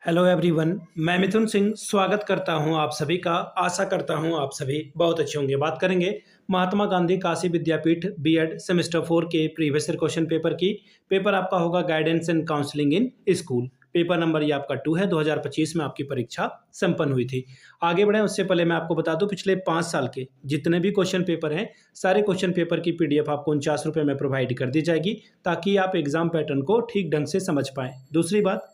Hello everyone. मैं मिथुन सिंह स्वागत करता हूं आप सभी का। आशा करता हूं आप सभी बहुत अच्छे होंगे। बात करेंगे महात्मा गांधी काशी विद्यापीठ बीएड सेमेस्टर 4 के प्रीवियस ईयर क्वेश्चन पेपर की। पेपर आपका होगा guidance and counselling in school. Paper number ये आपका 2 है। 2025 में आपकी परीक्षा संपन्न हुई थी। आगे बढ़े उससे पहले मैं आपको बता दूं पिछले 5 साल के जितने भी क्वेश्चन पेपर हैं सारे क्वेश्चन पेपर की पीडीएफ आपको 49 रुपये में प्रोवाइड कर दी जाएगी ताकि आप एग्जाम पैटर्न को ठीक ढंग से समझ पाएं। दूसरी बात,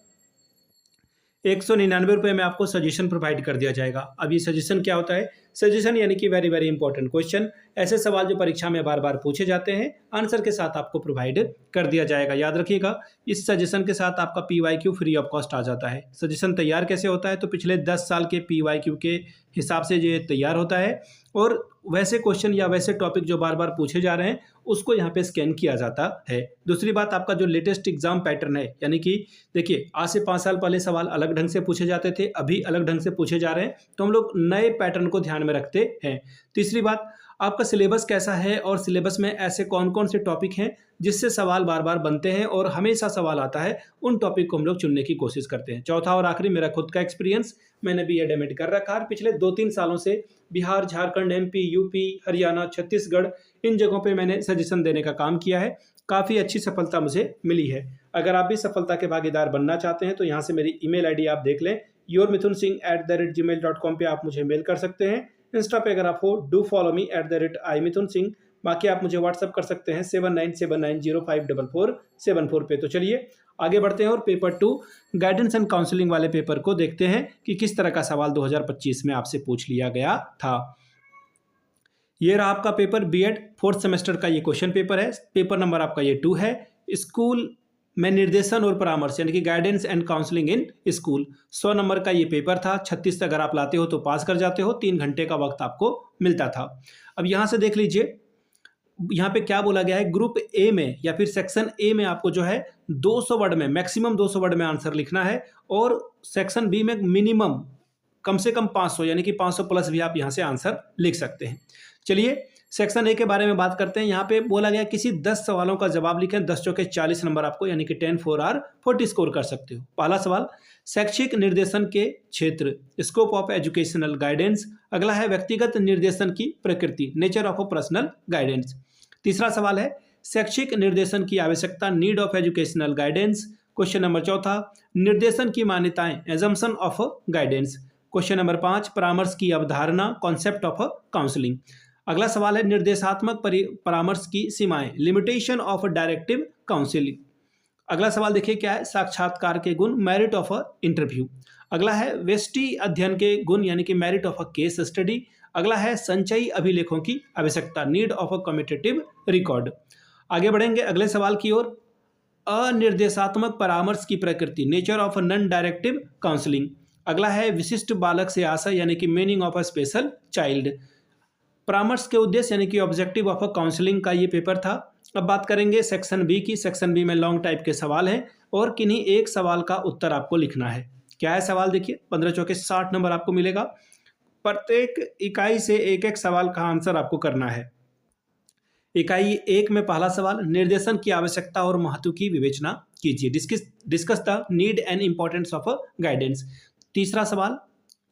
199 रुपये में आपको सजेशन प्रोवाइड कर दिया जाएगा। अब ये सजेशन क्या होता है? सजेशन यानी कि वेरी वेरी इंपॉर्टेंट क्वेश्चन, ऐसे सवाल जो परीक्षा में बार बार पूछे जाते हैं, आंसर के साथ आपको प्रोवाइड कर दिया जाएगा। याद रखिएगा, इस सजेशन के साथ आपका पीवाईक्यू फ्री ऑफ कॉस्ट आ जाता है। सजेशन तैयार कैसे होता है? तो पिछले 10 साल के पीवाईक्यू के हिसाब से ये तैयार होता है और वैसे क्वेश्चन या वैसे टॉपिक जो बार बार पूछे जा रहे हैं उसको यहाँ पे स्कैन किया जाता है। दूसरी बात, आपका जो लेटेस्ट एग्जाम पैटर्न है, यानी कि देखिए आज से 5 साल पहले सवाल अलग ढंग से पूछे जाते थे, अभी अलग ढंग से पूछे जा रहे हैं, तो हम लोग नए पैटर्न को ध्यान में रखते हैं। तीसरी बात, आपका सिलेबस कैसा है और सिलेबस में ऐसे कौन कौन से टॉपिक हैं जिससे सवाल बार बार बनते हैं और हमेशा सवाल आता है, उन टॉपिक को हम लोग चुनने की कोशिश करते हैं। चौथा और आखिरी, मेरा खुद का एक्सपीरियंस, मैंने बीएड एमएड कर रखा है। पिछले 2-3 सालों से बिहार, झारखंड, एमपी, यूपी, हरियाणा, छत्तीसगढ़, इन जगहों पे मैंने सजेशन देने का काम किया है। काफ़ी अच्छी सफलता मुझे मिली है। अगर आप भी सफलता के भागीदार बनना चाहते हैं तो यहाँ से मेरी ईमेल आईडी आप देख लें, yourmithunsingh@gmail.com पे आप मुझे मेल कर सकते हैं। इंस्टा पे अगर आप हो, डू फॉलो मी @imithunsingh। बाकी आप मुझे व्हाट्सअप कर सकते हैं 7979054474 पे। तो चलिए आगे बढ़ते हैं और पेपर 2 गाइडेंस एंड काउंसलिंग वाले पेपर को देखते हैं कि किस तरह का सवाल 2025 में आपसे पूछ लिया गया था। ये रहा आपका पेपर, बीएड 4th सेमेस्टर का ये क्वेश्चन पेपर है। पेपर नंबर आपका ये 2 है। स्कूल में निर्देशन और परामर्श यानी कि guidance and counselling in school, 100 number का ये पेपर था। 36 अगर आप लाते हो तो पास कर जाते हो। 3 घंटे का वक्त आपको मिलता था। अब यहाँ से देख लीजिए, यहाँ पे क्या बोला गया है, ग्रुप ए में या फिर सेक्शन ए में आपको जो है 200 वर्ड में, मैक्सिमम 200 वर्ड में आंसर लिखना है और सेक्शन बी में मिनिमम कम से कम 500 यानी कि 500 प्लस भी आप यहाँ से आंसर लिख सकते हैं। चलिए सेक्शन ए के बारे में बात करते हैं। यहाँ पे बोला गया किसी 10 सवालों का जवाब लिखें, 10 चौके 40 नंबर आपको यानी कि 10 4 आर 40 स्कोर कर सकते हो। पहला सवाल, शैक्षिक निर्देशन के क्षेत्र, स्कोप ऑफ एजुकेशनल गाइडेंस। अगला है व्यक्तिगत निर्देशन की प्रकृति, नेचर ऑफ पर्सनल गाइडेंस। तीसरा सवाल है शैक्षिक निर्देशन की आवश्यकता, need of educational guidance. Question number चौथा, निर्देशन की मान्यताएं, assumption of guidance. Question number 5, परामर्श की अवधारणा, कॉन्सेप्ट ऑफ काउंसलिंग। अगला सवाल है निर्देशात्मक परामर्श की सीमाएं, लिमिटेशन ऑफ डायरेक्टिव काउंसलिंग। अगला सवाल देखिए क्या है, साक्षात्कार के गुण, मेरिट ऑफ अ इंटरव्यू। अगला है व्यष्टि अध्ययन के गुण यानी कि merit of a case study. अगला है संचयी अभिलेखों की आवश्यकता, need of a commutative record. आगे बढ़ेंगे अगले सवाल की ओर, अनिर्देशात्मक परामर्श की प्रकृति, nature of non directive counselling. अगला है विशिष्ट बालक से आशय यानी कि meaning of a special child. परामर्श के उद्देश्य यानी कि ऑब्जेक्टिव ऑफ अ काउंसलिंग का ये पेपर था। अब बात करेंगे सेक्शन बी की। सेक्शन बी में लॉन्ग टाइप के सवाल हैं और किन्हीं एक सवाल का उत्तर आपको लिखना है। क्या है सवाल देखिए, 15 चौके 60 नंबर आपको मिलेगा। प्रत्येक इकाई से एक एक सवाल का आंसर आपको करना है। इकाई 1 में पहला सवाल, निर्देशन की आवश्यकता और महत्व की विवेचना कीजिए, discuss the need and importance of guidance. तीसरा सवाल,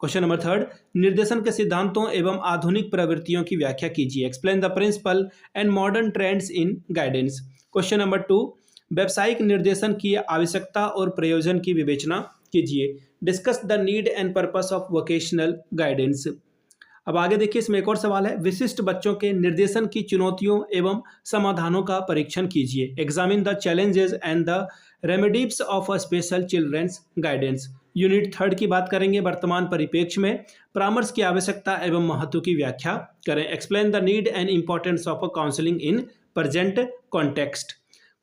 क्वेश्चन नंबर 3, निर्देशन के सिद्धांतों एवं आधुनिक प्रवृत्तियों की व्याख्या कीजिए, explain the principle and modern trends in guidance. Question number 2, व्यावसायिक निर्देशन की आवश्यकता और प्रयोजन की विवेचना कीजिए, discuss the need and purpose of vocational guidance. अब आगे देखिए, इसमें एक और सवाल है, विशिष्ट बच्चों के निर्देशन की चुनौतियों एवं समाधानों का परीक्षण कीजिए, examine the challenges and the remedies of a special children's guidance. Unit 3 की बात करेंगे, वर्तमान परिप्रेक्ष्य में परामर्श की आवश्यकता एवं महत्व की व्याख्या करें, explain the need and importance of counselling in present context.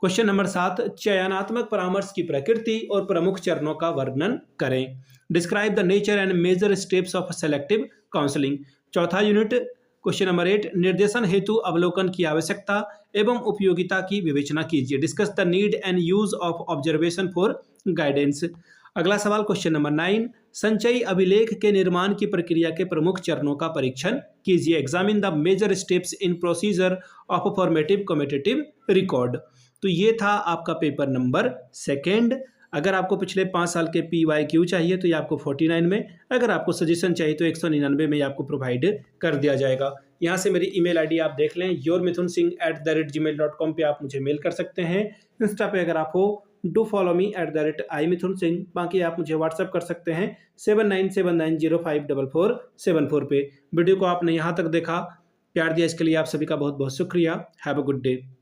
Question number 7, चयनात्मक परामर्श की प्रकृति और प्रमुख चरणों का वर्णन करें, describe the nature and major steps of selective counselling. चौथा यूनिट, क्वेश्चन नंबर 8, निर्देशन हेतु अवलोकन की आवश्यकता एवं उपयोगिता की विवेचना कीजिए, discuss the need and use of observation for guidance. अगला सवाल क्वेश्चन नंबर 9, संचयी अभिलेख के निर्माण की प्रक्रिया के प्रमुख चरणों का परीक्षण कीजिए, examine the major steps in procedure of formative commutative record. तो ये था आपका पेपर नंबर 2। अगर आपको पिछले 5 साल के PYQ चाहिए तो ये आपको 49 में, अगर आपको सजेशन चाहिए तो 199 में ये आपको प्रोवाइड कर दिया जाएगा। यहाँ से मेरी ईमेल आईडी आप देख लें, yourmithunsingh@gmail.com पे आप मुझे मेल कर सकते हैं। इंस्टा पे अगर आप हो डू फॉलो मी @imithunsingh। बाकी आप मुझे व्हाट्सअप कर सकते हैं 7979054474 पे। वीडियो को आपने यहाँ तक देखा, प्यार दिया, इसके लिए आप सभी का बहुत बहुत शुक्रिया। Have a good day.